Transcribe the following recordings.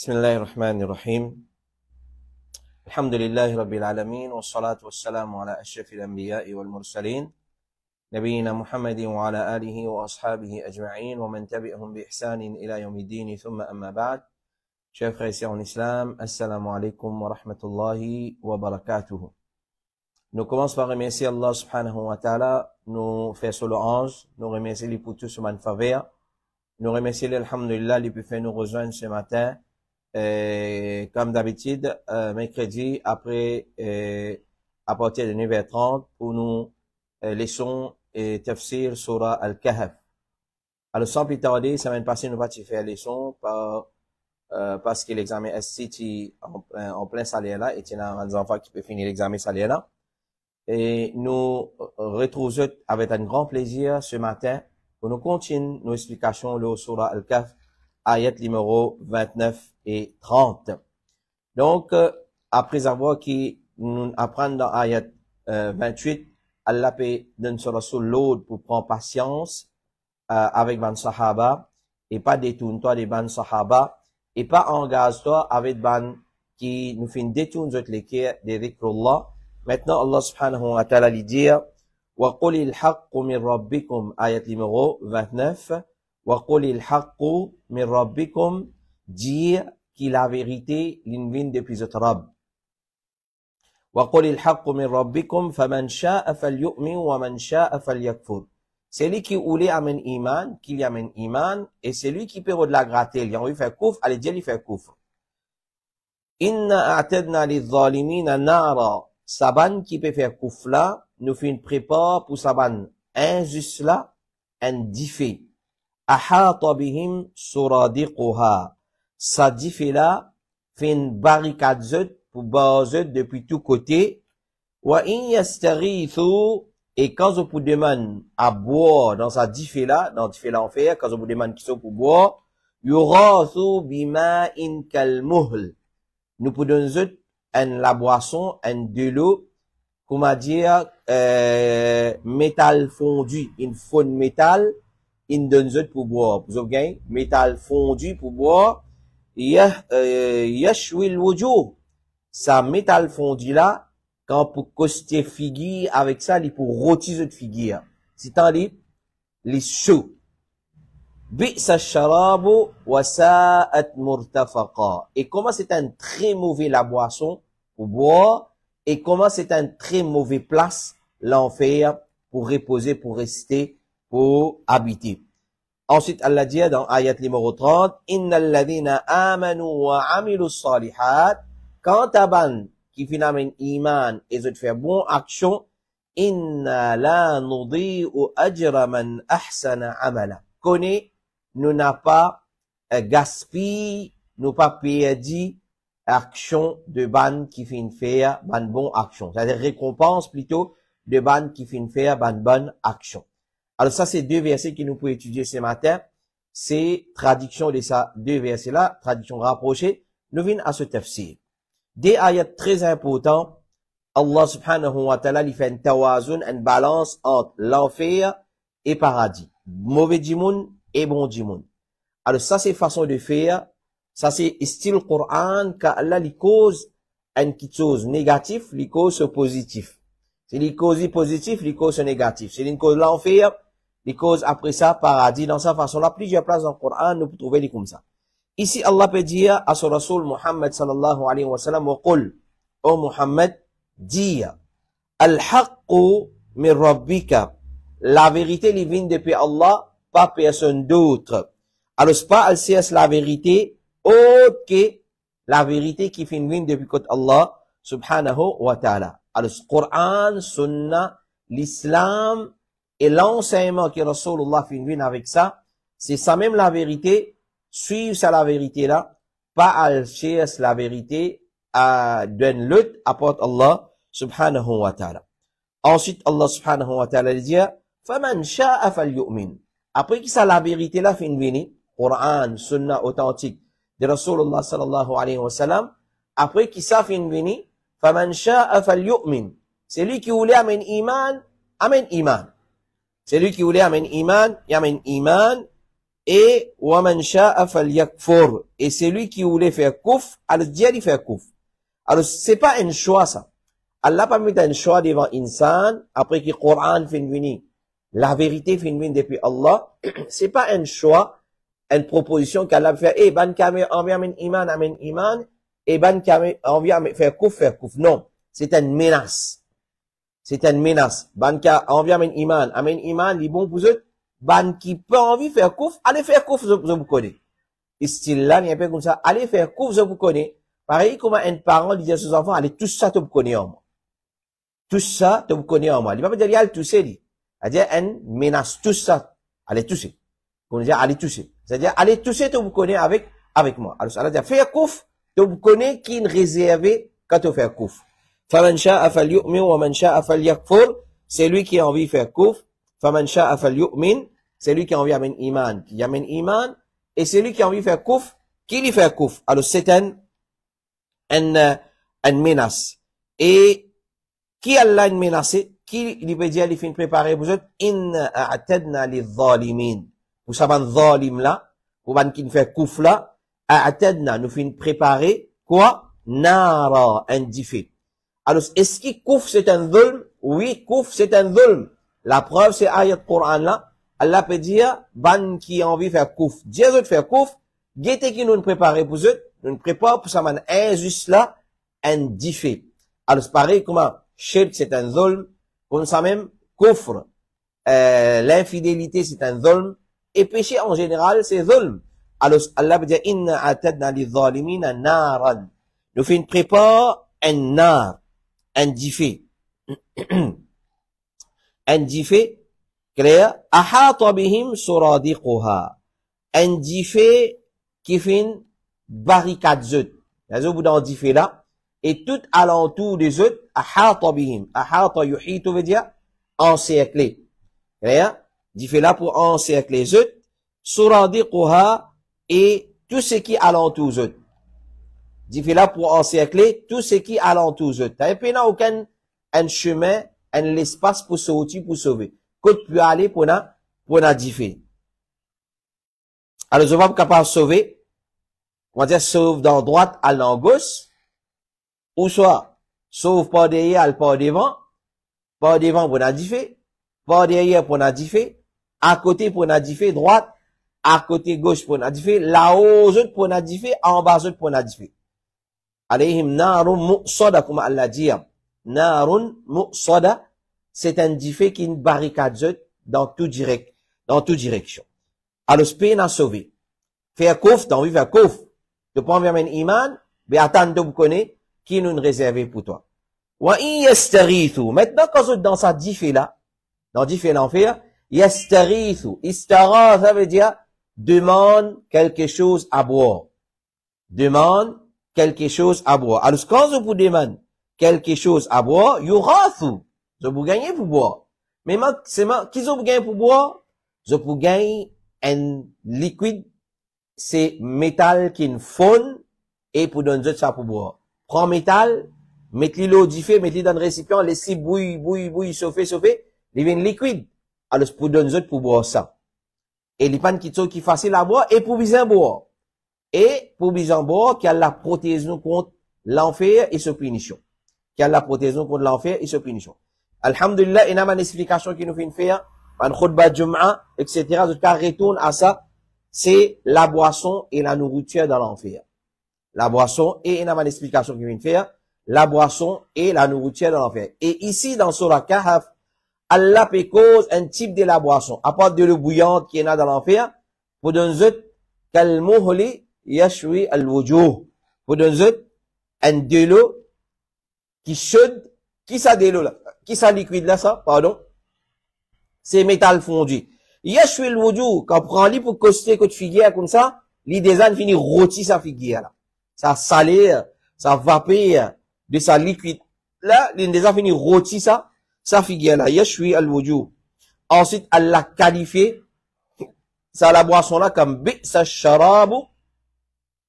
بسم الله الرحمن الرحيم الحمد لله رب العالمين والصلاة والسلام على أشرف الأنبياء والمرسلين نبينا محمد وعلى آله وأصحابه أجمعين ومن تبعهم بإحسان إلى يوم الدين ثم أما بعد. Chers frères et sœurs en islam, assalamu alaikum wa rahmatullahi wa barakatuh. Nous commençons par remercier Allah subhanahu wa ta'ala, nous faire sur le ange, nous remercier lui pour tout ce man faveur, nous remercier l'alhamdulillah, lui pour faire nous rejoindre ce matin, comme d'habitude, mercredi, après, à partir de 9h30, pour nous, leçons et tafsir surah Al-Kahf. Alors, sans plus tarder, semaine passée, nous avons fait la leçon parce que l'examen SCT en plein salaire là, et il y a un enfant qui peut finir l'examen salaire là. Et nous retrouvons avec un grand plaisir ce matin pour nous continuer nos explications le surah Al-Kahf, ayat numéro 29 et 30. Donc, après avoir qui nous apprendre dans ayat 28, Allah peut donner sur Rasul l'ordre pour prendre patience avec ban sahaba et pas détourne-toi des ban sahaba et pas engage-toi avec ban qui nous fait détourner notre l'équerre des dhikrullah. Maintenant, Allah subhanahu wa ta'ala lui dit wa qulil haqqu min rabbikum, ayat numéro 29. Wa qulil haqqu min rabbikum, dire qui la vérité l'in depuis votre Rabb. Wa qulil haqqu min rabbikum faman sha'a falyu'min wa man sha'a falyakfur. C'est lui qui voulait amener iman, qui lui amène iman, et c'est lui qui peut de la gratter. Il a envie de faire kouf, allez dire, il fait kouf. Inna a'tadna lidh-dhalimina nara. Saban qui peut faire kouf là, nous fait une prépa pour saban injuste là, un diffé. Ahata bihim suradiquha. Sa diffé là, fait une barricade zut pour bazut depuis tous côtés. Wa in yastaghithu. Et quand on vous demande à boire dans sa diffé là, dans diffé là en fer, quand on vous demande qui sont pour boire, yurathu bima'in kalmuhl. Nous pouvons donner la boisson, de l'eau, comment dire, métal fondu, une faune métal, une donne pour boire. Vous avez métal fondu pour boire, yashwil wujuh. Ça métal fondu là, quand pour coster figure avec ça, il pour rôtir cette figure. C'est un lit, les chaud. Bi'sa sharabu wa sa'at murtafaqa. Et comment c'est un très mauvais la boisson pour boire, et comment c'est un très mauvais place l'enfer pour reposer, pour rester, pour habiter. Ensuite, Allah dit dans ayat numéro 30, innal ladhina amanu wa amilu salihat, quand taban qui finalement iman et de faire bon action, inna la nudhi'u ajra man ahsana amala. Connaît, nous n'a pas gaspillé, nous pas perdu action de ban qui fait faire ban bon action. C'est-à-dire récompense plutôt de ban qui fait faire ban bonne action. Alors ça, c'est deux versets que nous pouvons étudier ce matin. C'est traduction de ces deux versets-là, traduction rapprochée. Nous venons à ce tafsir. Des ayats très importants, Allah subhanahu wa ta'ala lui fait un tawazun, une balance entre l'enfer et paradis. Mauvais djimoun et bon djimoun. Alors ça c'est façon de faire, ça c'est style Coran, qu'Allah lui cause une petite chose négative, lui cause positif. C'est lui cause positif, lui cause négatif. C'est lui cause l'enfer, lui cause après ça paradis. Dans sa façon là, plusieurs places dans le Coran, nous pouvons trouver les comme ça. Ici, Allah peut dire à son Rasul Muhammad sallallahu alayhi wa sallam, wa qul, ô Muhammad, dire, al-haqqu min rabbika, la vérité lui vient depuis Allah, pas personne d'autre. Alors, c'est pas la vérité, autre que la vérité qui vient depuis côté Allah, subhanahu wa ta'ala. Alors, le Coran, Sunna, l'Islam, et l'enseignement que Rasulullah vient avec ça, c'est ça même la vérité. Suivre ça la vérité là, pas à chercher la vérité, à donner l'autre, apporte Allah subhanahu wa ta'ala. Ensuite, Allah subhanahu wa ta'ala dit, faman sha'a falyu'min. Après que ça la vérité là fin venir, Coran, Sunna authentique de Rasulullah sallallahu alayhi wa sallam, après que ça fin venir, faman sha'a falyu'min. C'est lui qui voulait amener iman, amène iman. C'est lui qui voulait amener iman, il amène iman. Et wa man sha'a falyakfur. Et c'est lui qui voulait faire kouf, alors Dieu il fait kouf. Alors c'est pas un choix ça. Allah pas mis un choix devant insan après que le Coran fin venir. La vérité fin venir depuis Allah. C'est pas un choix, une proposition qu'Allah fait. Eh ban kame envia men iman. Et ban kame envia faire kouf. Non, c'est une menace. C'est une menace. Ban ka envia men iman, li bon pour eux. Ban qui peut envie faire kouf, allez faire kouf, je vous connais. Et style là, il y a un peu comme ça, allez faire kouf, je vous connais. Pareil, comme un parent dit à ses enfants, allez, tout ça, tu vous connais en moi. Tout ça, tu vous connais en moi. Il va pas dire, allez, tousser, dit. C'est-à-dire, une menace, tout ça, allez, tousser. On dit, allez, tousser. C'est-à-dire, allez, tousser, tu vous connais avec moi. Alors, ça veut dire, faire kouf, tu vous connais qui est réservé quand tu fais kouf. Faman sha'a falyu'min wa man sha'a falyakfur. C'est lui qui a envie de faire kouf. Faman sha'a falyu'min. C'est lui qui a envie d'amener iman, qui amène iman, et c'est lui qui a envie de faire kouf, qui lui fait kouf. Alors c'est une menace. Et qui Allah une menacé, qui lui peut dire, il fait préparer pour eux, inna a'tadna li zalimin. Pour ça, ban zalim là, pour ban qui fait kouf là, a'tadna, nous fin préparer, quoi? Nara, un diffé. Alors, est-ce que kouf c'est un zulm? Oui, kouf c'est un zulm. La preuve, c'est ayat Coran là. Allah peut dire, ban qui a envie de faire kouf. Dieu veut faire kouf. Guette qui nous prépare pour eux. Nous prépare pour ça, man, injuste là, un diffé. Alors, c'est pareil, comment? Shirk, c'est un zulm. Comme ça même, kufr. L'infidélité, c'est un zulm. Et péché, en général, c'est zulm. Alors, Allah peut dire, inna atadna li zalimina naran. Nous fait une prépare, un nar. Un diffé. Un diffé. Clair, ahata bihim suradiquha. Un diffé qui fait barricade zut. Les autres dans diffé là. Et tout alentour des autres, ahata bihim. Ahata yuhitu veut dire encercler. Clair, diffé là pour encercler les autres. Suradiquha et tout ce qui alentour des autres. Diffé là pour encercler tout ce qui alentour des autres. Et puis il n'y a aucun un chemin, un espace pour sortir, pour sauver. Côte peut aller pour na diffé. Alors, je vais pas capable de sauver. On va dire, sauve dans droite, à dans gauche. Ou soit, sauve par derrière, par devant. Par devant pour na diffé. Par derrière pour na diffé. À côté pour na diffé, droite. À côté gauche pour na diffé. Là-haut, pour na diffé. En bas, pour na diffé. Alayhim narun mu'sada, comme Allah dit. Narun mu'sada. C'est un diffé qui est une barricade dans toute direction. Alors, ce pays n'a sauvé. Faire kouf, t'as envie de faire kouf. Tu prends vers un iman, mais attends de vous connaître, qui nous réservé pour toi. Wa in yastarithu. Maintenant, quand vous êtes dans sa diffé là, dans diffé l'enfer, yastarithu. Istara, ça veut dire, demande quelque chose à boire. Demande quelque chose à boire. Alors, quand je vous demande quelque chose à boire, yurathu. Je peux gagner pour boire. Mais qui vous gagner pour boire? Je peux gagner un liquide, c'est métal qui est faune, et pour donner ça pour boire. Prends métal, mettez l'eau diffé, mettez dans le récipient, laissez bouillir, chauffer, il devient liquide. Alors, pour donner pour boire ça. Et les pannes qui sont facile à boire, et pour bien boire. Et pour bien boire, qui a la protéine contre l'enfer et sa punition. Qui a la protéine contre l'enfer et sa punition. Alhamdulillah, il y a une explication qui nous fait faire, un khutbah Jum'a, etc. En tout cas, retourne à ça. C'est la boisson et la nourriture dans l'enfer. La boisson et il y a une explication qui vient faire, la boisson et la nourriture dans l'enfer. Et ici, dans Surah Kahf, Allah peut cause un type de la boisson, à part de l'eau bouillante qui est là dans l'enfer, pour donner kalmuhli yashwi al-wujuh. Pour donner un de l'eau qui chaude, qui ça de l'eau là? Qui ça liquide là, ça? Pardon? C'est métal fondu. Yashwi al-wujuh, quand on prend lui pour coster côté figuière comme ça, l'idée ça finit rôti sa figuière là. Ça salé, ça vapeur de sa liquide. Là, l'idée ça finit rôti ça figuière là. Yashwi al-wujuh. Ensuite, elle l'a qualifié, ça la boisson là comme bi'sa sharabu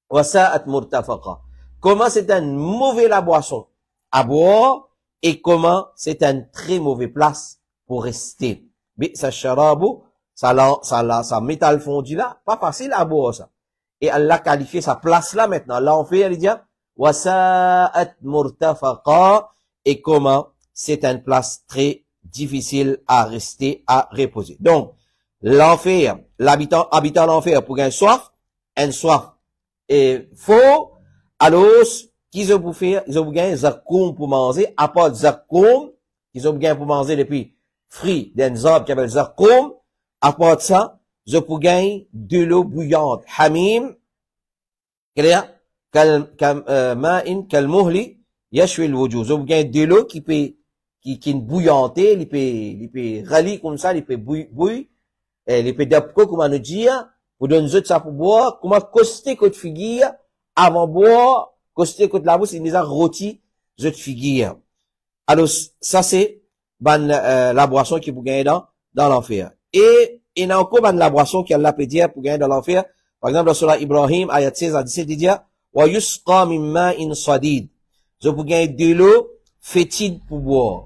wa sa'at murtafaqa. Comment c'est un mauvais la boisson à boire et comment c'est une très mauvaise place pour rester. Bi'sa sharabu ça métal fondu là, pas facile à boire ça. Et Allah qualifié sa place là maintenant. L'enfer, il dit, wasa'at murtafaqa, et comment c'est une place très difficile à rester, à reposer. Donc, l'enfer, habitant l'enfer pour gagner soif, une soif, et faux, alors, qu'ils ont pour faire, ils ont pour gagner zakoum pour manger, à part zakoum, ils ont pour gagner pour manger depuis fruits d'un arbre qui s'appelle zakoum, à part ça, ils ont pour gagner de l'eau bouillante, hamim, ma'in kalmuhli, yashwi al-wujuh. Ils ont pour gagner de l'eau qui est bouillantée, il peut râler comme ça, il peut bouillir, il peut d'apco, comment nous dire, pour donner ça pour boire, comment coster côte figuier, avant boire, coster côte la bouche, il nous a rôti, zot figuier. Alors, ça c'est, la boisson qui vous gagne dans l'enfer. Et, il y a encore la boisson qui Allah peut dire pour gagner dans l'enfer. Par exemple, dans Surah Ibrahim, ayat 16 à 17, il dit, wa yusqa min ma'in sadid. Vous pour gagner de l'eau fétide pour boire.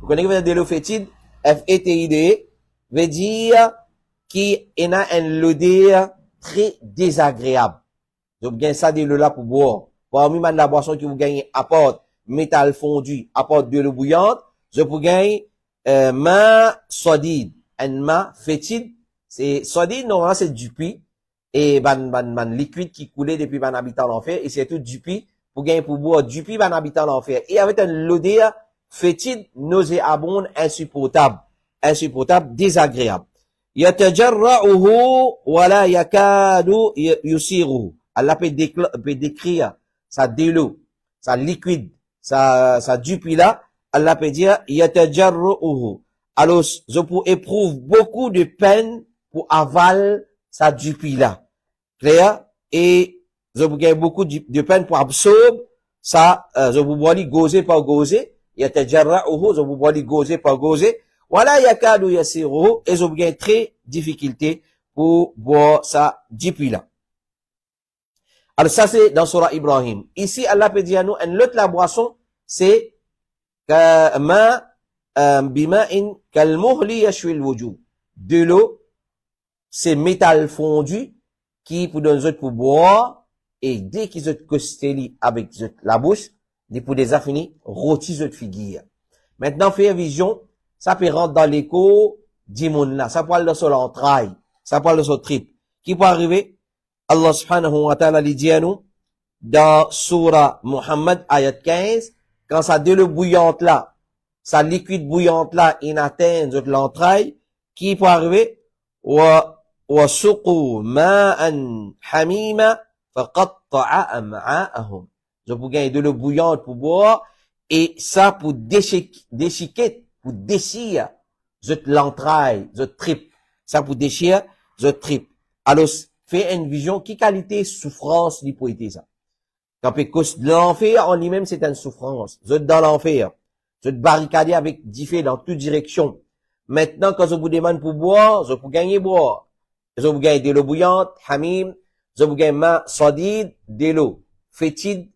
Vous connaissez de l'eau fétide? F-E-T-I-D, veut dire, qui a une odeur très désagréable. Vous gagnez ça de l'eau là pour boire. Parmi la boisson qui vous gagnez apporte métal fondu, apporte de l'eau bouillante, je vous gagne ma sodide, un ma fétide. C'est sodide, normalement c'est du puits et ban liquide qui coulait depuis ban habitant l'enfer et c'est tout du puits pour gagner pour boire du puits ban habitant l'enfer. Et avec une odeur fétide, nauséabonde, insupportable, désagréable. Yatajarra'uhu wa la yakadu yusiruhu. Allah peut décrire sa délo, sa liquide, sa dupi là. Allah peut dire, yatajarra'uhu. Alors, je éprouve beaucoup de peine pour avaler sa dupi là. Clair? Et, je gagne beaucoup de peine pour absorber ça, je vous vois gozer par gozer. Yatajarra'uhu, je vous vois gozer par gozer. Voilà, yakadu yasiruhu, et je gagne très difficulté pour boire sa dupi là. Alors ça c'est dans Surah Ibrahim. Ici Allah peut dire à nous, l'autre la boisson, c'est ma bima'in kalmuhli yashwi al-wujuh. De l'eau, c'est métal fondu qui pour donner autres pour boire et dès qu'ils ont costé avec la bouche, ils pour des affinis rôtis autres figuier. Maintenant faire vision, ça peut rentrer dans l'écho d'imon là, ça peut aller dans son entraille, ça peut aller dans son trip. Qui peut arriver? Allah subhanahu wa ta'ala dit à nous, dans Surah Muhammad, ayat 15, quand ça de l'eau bouillante là, sa liquide bouillante là, il atteint l'entraille, qui peut arriver? Wa suqu ma'an hamima, faqatta'a am'a'ahum. Je peux gagner de l'eau bouillante pour boire, et ça pour déchiquer, pour déchirer, l'entraille, trip. Ça pour déchirer, trip. Alors, fait une vision, qui qualité souffrance pour être ça. Quand l'enfer en lui-même, c'est une souffrance. Vous êtes dans l'enfer. Vous êtes barricadé avec diffé dans toute direction. Maintenant, quand je vous demande pour boire, je peux gagner boire. Je vous gagne de l'eau bouillante, hamim, je vous gagne ma sadide, de l'eau fétide,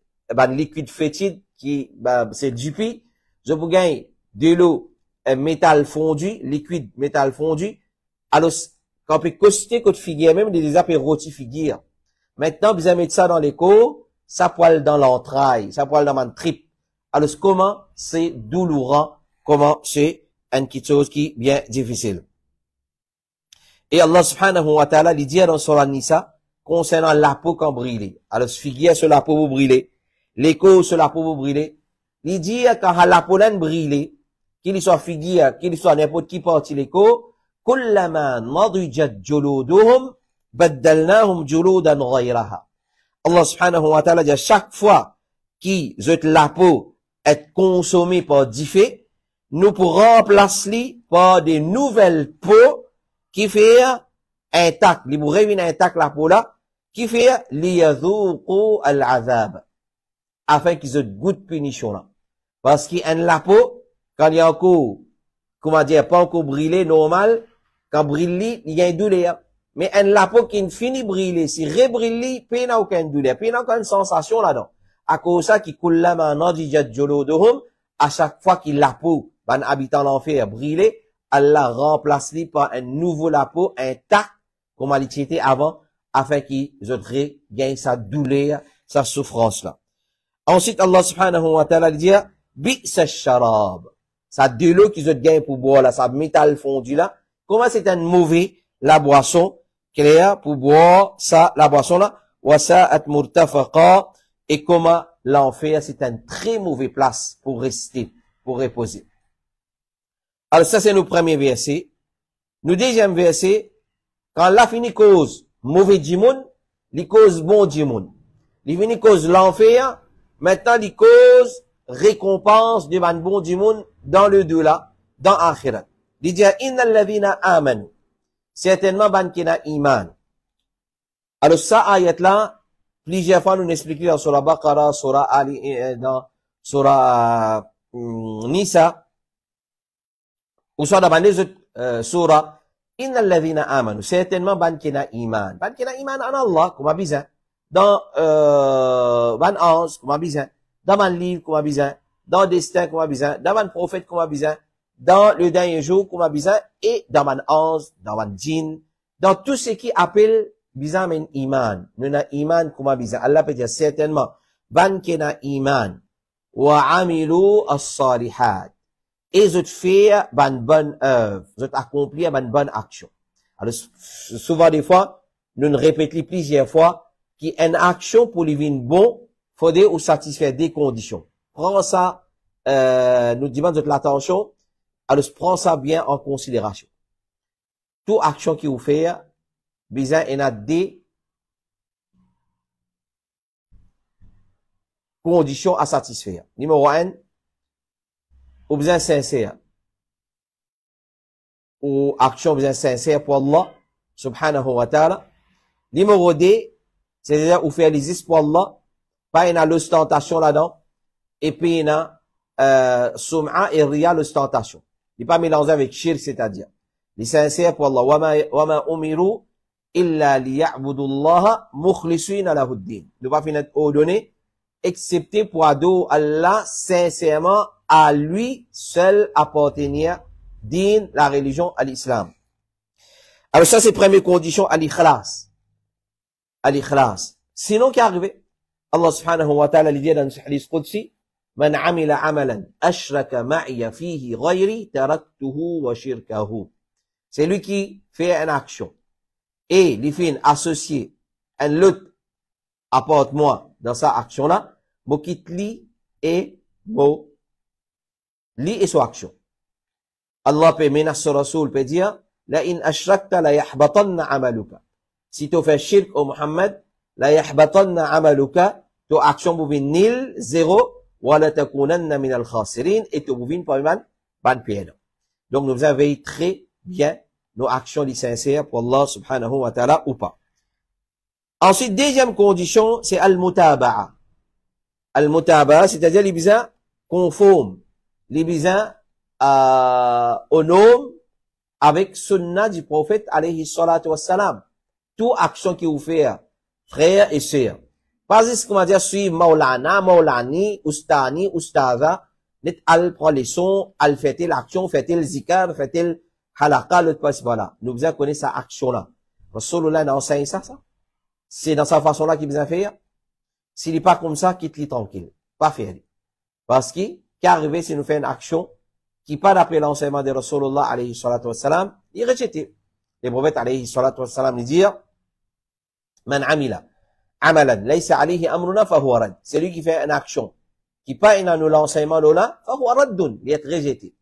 liquide fétide, qui, c'est du puits. Je vous gagne de l'eau, métal fondu, liquide métal fondu. Alors, quand on peut coster côte figuier, même des appels rôti figuier. Maintenant, vous mettez ça dans l'écho, ça poêle dans l'entraille, ça poêle dans ma trip. Alors, comment c'est douloureux, comment c'est une petite chose qui est bien difficile. Et Allah subhanahu wa ta'ala, il dit dans Surah Nisa, concernant la peau quand brûlée. Alors, figuier sur la peau vous brûlez, l'écho sur la peau vous brûlez. Il dit, quand la peau brûlée, qu'il soit figuier, qu'il soit n'importe qui partie l'écho, كلما نضجت جلودهم بدلناهم جلودا غيرها. Allah subhanahu wa ta'ala dit chaque fois qui la peau est consommée par diffé, nous pour remplacer par des nouvelles peaux qui fait intact, li pour revenir intact la peau là, qui fait liyadhuqu al-azab, afin qu'ils aient goût de punition là. Parce qu'il y a la peau, quand il y a encore, comment dire, pas encore brûlé normal, quand brûle, il y a une douleur. Mais la peau qui finit brûler, si rebrûle, il n'y a aucune douleur, il n'y a aucune sensation là-dedans. À cause de ça, qui coule la main, à chaque fois qu'il la peau, habitant l'enfer brûlé, Allah remplace-li par un nouveau la peau intact, comme elle était avant, afin qu'ils gagnent sa douleur, sa souffrance là. Ensuite, Allah subhanahu wa ta'ala dit, bi'sa sharab. Ça de l'eau qu'ils ont gagné pour boire là, ça métal fondu là. Comment c'est un mauvais, la boisson, claire, pour boire ça, la boisson là. Wa sa'at murtafaqa. Et comment l'enfer, c'est une très mauvaise place pour rester, pour reposer. Alors ça, c'est nos premiers versets. Nous deuxième verset, quand Allah finit cause mauvais du monde, il cause bon du monde. Il finit cause l'enfer, maintenant il cause récompense de ban bon du monde dans le deux-là, dans Akhirat. Il dit, innal ladhina amanu. Certainement, ban qui n'a iman. Alors ça, ayat-là, plusieurs fois nous expliquons dans Surah Baqarah, Surah Ali, dans Surah Nisa, ou soit dans les autres surahs, innal ladhina amanu. Certainement, ban qui n'a iman. Ban qui n'a iman en Allah, comme a besoin. Dans ban ange, comme a besoin. Dans ban livre, comme a besoin. Dans destin, comme a besoin. Dans ban prophète, comme a besoin. Dans le dernier jour, comme a besoin. Et dans ban ange, dans ban djinn. Dans tout ce qui appelle besoin men iman. Nous na iman, comme a besoin. Allah peut dire certainement. Ban qui n'a iman. Wa amilu as-salihat. Et je fais une bonne œuvre, je accomplir une bonne action. Alors, souvent des fois, nous ne répétons plusieurs fois qu'une action pour les vins bon, faudrait ou satisfaire des conditions. Prends ça, nous demandons de l'attention, alors prends ça bien en considération. Toute action qui vous fait, besoin en a des conditions à satisfaire. Numéro 1, ou besoin sincère, ou action besoin sincère pour Allah, subhanahu wa ta'ala. Numéro 2, c'est-à-dire, ou faire les pour Allah, pas une l'ostentation là-dedans, et puis une sum'a et ria l'ostentation. Il n'est pas mélangé avec shirk, c'est-à-dire, les sincères pour Allah, wa ma umiru illa liya'budullaha mukhlisina lahuddin. Ne pas finir ordonné, excepté pour ado Allah sincèrement à lui seul appartenir din la religion à l'islam. Alors ça c'est première condition à l'ikhlas. À l'ikhlas. Sinon qu'est arrivé? Allah subhanahu wa ta'ala dit dans le hadith qudsi, man amila amalan ashraka ma'iya fihi ghayri taraktuhu wa shirkahu. C'est lui qui fait une action et les fins associé un l'autre apporte-moi dans sa action là, mo quitte li et mo li et son action. Allah peut menacer Rasoul peut dire, la in ashrakta la yahbatanna amaluka. Si tu fais shirk au Muhammad, la yahbatanna amaluka, tu action bouvin nil, zéro, wa la takunanna min al khasirin, et tu bouvin pas ban perdant. Donc nous devons veiller très bien nos actions sincères pour Allah subhanahu wa ta'ala ou pas. Ensuite, deuxième condition, c'est al-mutaba'a. Al-mutaba'a, c'est-à-dire les besoins conformes. Les besoins au nom avec sunna du prophète alayhi salatu wassalam. Toute action qui vous fait, frère et sœur. Pas juste comment dire, suivre Maulana, Maulani, Ustani, Ustaza, net al prend les sons, al fait-il l'action, fait-il zikar, fait-il halaka, l'autre passe, voilà. Nous besoin connaître sa action-là. Rasulullah n'a enseigné ça? C'est dans sa façon-là qu'il besoin faire. S'il n'est pas comme ça, quitte-le tranquille. Pas faire. Parce qu'arrivé, si nous fait une action, qui pas d'après l'enseignement de Rasulullah alayhi salatu wassalam, il rejette. Les prophètes alayhi salatu wassalam lui disent, man amila, amalan, laysa alayhi amruna fahuwa rad. C'est lui qui fait une action, qui pas dans l'enseignement là, fahuwa raddun, il est rejeté.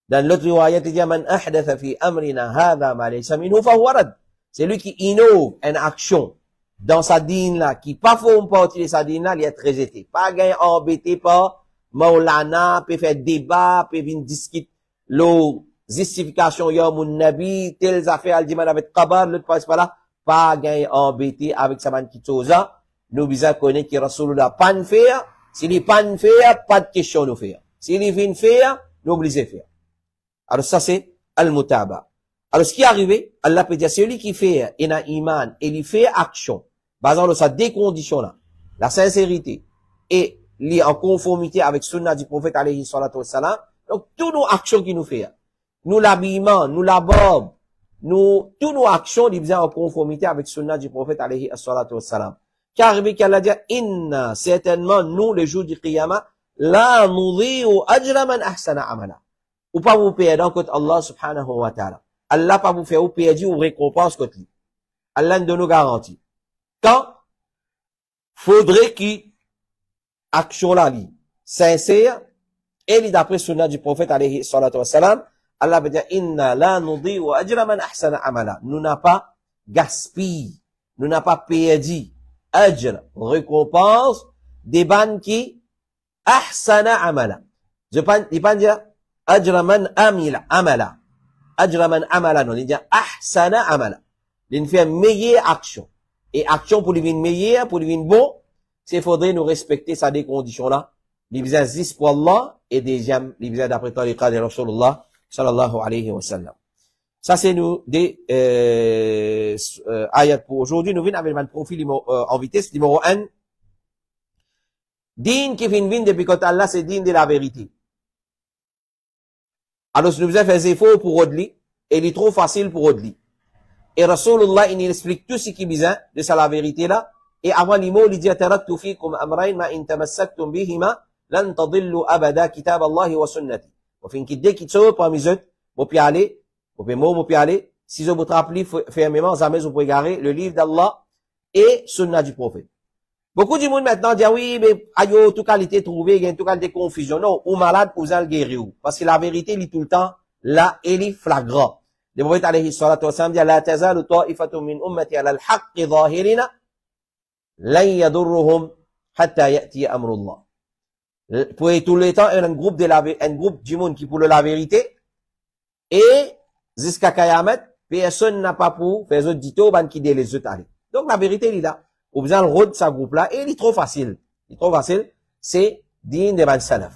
Dans l'autre riwayat, il dit, man ahdatha fi amrina hadha ma laysa minhu fahuwa rad. C'est lui qui innove une action dans sa dîne là, qui pas forme partie de sa dîne là, il est rejeté. Pas gain embêté par Maulana, peut faire débat, peut venir discuter l'eau, justification, y'a mon nabi, telles affaires, al diman avec qabar, l'autre passe pas là, pas gain embêté avec sa man qui toza, nous besoin connaître que Rasulullah pas de faire, s'il est pas de faire, pas de question de faire. S'il est vient faire, nous obligé faire. Alors ça c'est al-mutaba. Alors ce qui est arrivé, Allah peut dire, celui qui fait un iman, et il fait action, basant sur sa deux conditions là, la sincérité, et li en conformité avec sunna du prophète alayhi salatu wassalam. Donc, toutes nos actions qui nous fait, nous l'habillement, nous la barbe, nous, toutes nos actions, ils faisaient en conformité avec le sunna du prophète, alayhi as-salatu wassalam. Car arrivé qu'Allah dit, inna, certainement, nous, le jour du qiyamah, la nudhi'u ajra man ahsana amala. Ou pas vous payer dans côté Allah subhanahu wa ta'ala. Allah pas vous faire ou payer ou récompense côté lui. Allah nous garantit. Quand faudrait qu'il action là li sincère et li d'après sunna du prophète alayhi salatu wassalam, Allah veut dire inna la nudhi'u ajra man ahsana amala. Nous n'a pas gaspillé, nous n'a pas perdu ajr, récompense des bannes qui ahsana amala. Je pas dire ajra man amala. Ajra man amala, non, il dit ahsana amala. Il fait meilleure action. Et action pour devenir meilleur, pour devenir bon, c'est faudrait nous respecter ça des conditions là. Les besoins existent pour Allah et deuxième, les besoins d'après tariqa de Rasulullah sallallahu alayhi wa sallam. Ça c'est nous des ayats pour aujourd'hui. Nous venons avec un profil en vitesse numéro 1. Din qui vient depuis quand Allah c'est din de la vérité. Alors si nous faisons faire des efforts pour Rodli, et il est trop facile pour Rodli. Et Rasulullah, il explique tout ce qui est besoin de ça, la vérité là. Et avant les mots, il dit, taraktu fikum amrayn ma in tamassaktum bihima, lan tadillu abada kitab Allah wa sunnati. Au fin, qui dès qu'il se parmi eux, vous pouvez aller, si vous vous rappelez fermement, jamais vous pouvez garer le livre d'Allah et sunna du prophète. Beaucoup de monde maintenant dit, oui, mais, ayo, toute qualité trouvée, il y a toute qualité confusion. Non, ou malade, ou zal guérir. Parce que la vérité, il est tout le temps là, elle est flagrant. Le prophète alayhi salatu wa sallam dit, la tazalu ta'ifatun min ummati ala al-haqqi zahirina, lan yadurruhum hatta ya'ti amrullah. Pour tout le temps, un groupe du monde qui pour la vérité, et, jusqu'à Kayamet, personne n'a pas pour faire autres dito, ban qui les autres aller. Donc, la vérité, il est là. Ou besoin le rôle de sa groupe là, et il est trop facile. Il est trop facile. C'est din de ban salaf.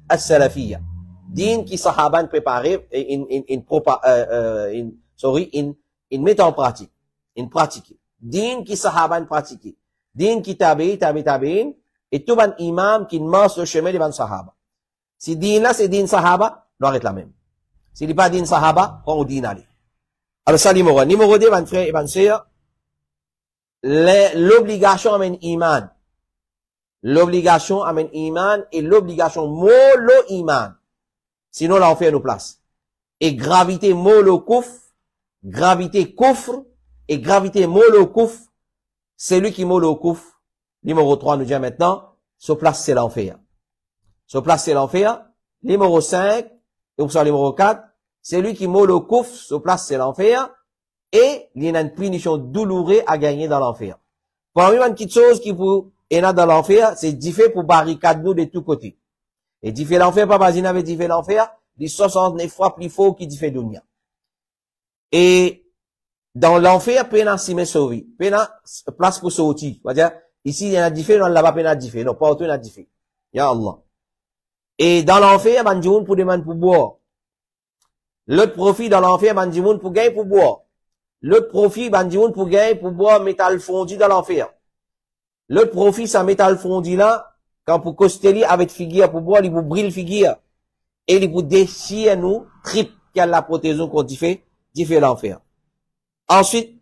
As-salafiyya. Din qui sahaban préparé, in met en pratique. In pratique. Din qui sahaban pratiqué. Din qui tabi'in, et tout ban imam qui marche le chemin de ban sahaba. Si din là, c'est din sahaba, doit être la même. S'il n'est pas din sahaba, prends au din aller. Alors ça, numéro 1. Numéro 2, ban frère et ban sœur, l'obligation amène iman. L'obligation amène iman et l'obligation molo iman. Sinon, là, on fait nos places. Et gravité molo kouf, gravité koufr, et gravité molo kouf, c'est lui qui molo kouf. Numéro 3 nous dit maintenant, ce place c'est l'enfer. Ce place c'est l'enfer. Numéro 5, et pour ça numéro 4, c'est lui qui molo kouf, ce place c'est l'enfer. Et il y a une punition douloureuse à gagner dans l'enfer. Parmi une petite chose qui vous est là dans l'enfer, c'est diffé pour barricade nous de tous côtés. Et diffé l'enfer, pas basine avec diffé l'enfer, les 69 fois plus fort qui diffé dunya. Et dans l'enfer, pena si me sauver, pena place pour sortir. C'est-à-dire, ici il y a diffé, non là-bas pena diffé, non pas autant il y a diffé. Ya Allah. Et dans l'enfer, mandioun pour demander pour boire. L'autre profit dans l'enfer, mandioun pour gagner pour boire. L'autre profit, bandioun pour gagner, pour boire métal fondu dans l'enfer. L'autre profit, ça métal fondu là, quand pour costeler avec figure, pour boire, il vous brille figure. Et il vous déchire nous, trip, qui a la protéine qu'on dit fait l'enfer. Ensuite,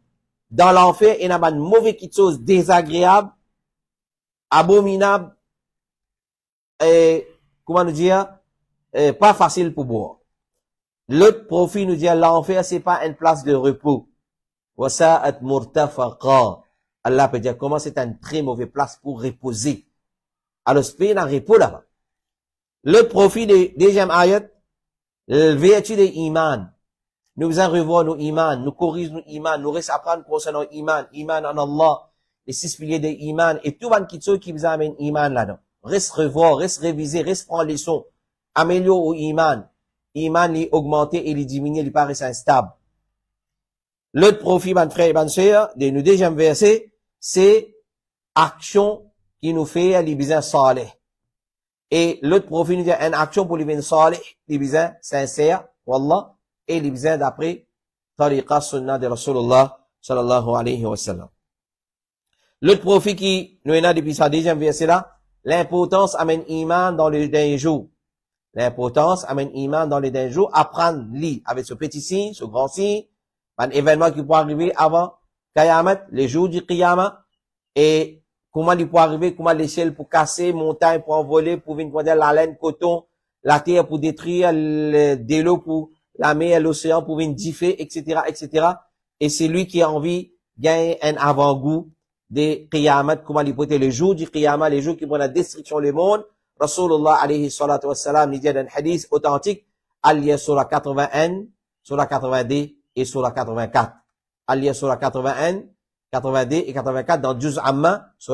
dans l'enfer, il y a une mauvaise chose désagréable, abominable, et, comment nous dire, pas facile pour boire. L'autre profit nous dit, l'enfer, c'est pas une place de repos. Wasa'at murtafaqa. Allah peut dire comment c'est une très mauvaise place pour reposer. Alors, c'est pas un repos là-bas. Le profit de deuxième ayat, le vertu de iman. Nous faisons revoir nos iman, nous corrigeons nos iman, nous restons apprendre concernant iman, iman en Allah, les 6 piliers de iman, et tout le monde qui vous amène iman là-dedans. Reste revoir, reste réviser, reste prendre les leçons, améliore au iman. Iman, les augmenter et les diminuer, les paraît instable. L'autre profit, ban frère et ban sœur, de nous deuxième verset, c'est action qui nous fait les besoins salih. Et l'autre profit nous dit une action pour les besoins salih, les besoins sincères, wallah, et les besoins d'après tariqa sunnah de Rasulullah sallallahu alayhi wa sallam. L'autre profit qui nous est là depuis sa deuxième verset là, l'importance amène iman dans les derniers jours. l'importance, amène iman dans les derniers jours, apprendre, lit, avec ce petit signe, ce grand signe, un événement qui peut arriver avant Qayamat, les jours du Qiyamah, et comment il peut arriver, comment l'échelle pour casser, montagne pour envoler, pour venir prendre la laine, coton, la terre pour détruire, de l'eau pour la mer, l'océan pour venir differ, etc., etc. Et c'est lui qui a envie de gagner un avant-goût des Qiyamah, comment il peut être le jour du Qiyamah, les jours qui vont la destruction du monde. Rasulullah alayhi salatu wassalam, il dit dans un hadith authentique, allié sur la 81, sur la 80D et sur la 84. Allié sur la 81, 80D et 84 dans Juz Amma, sur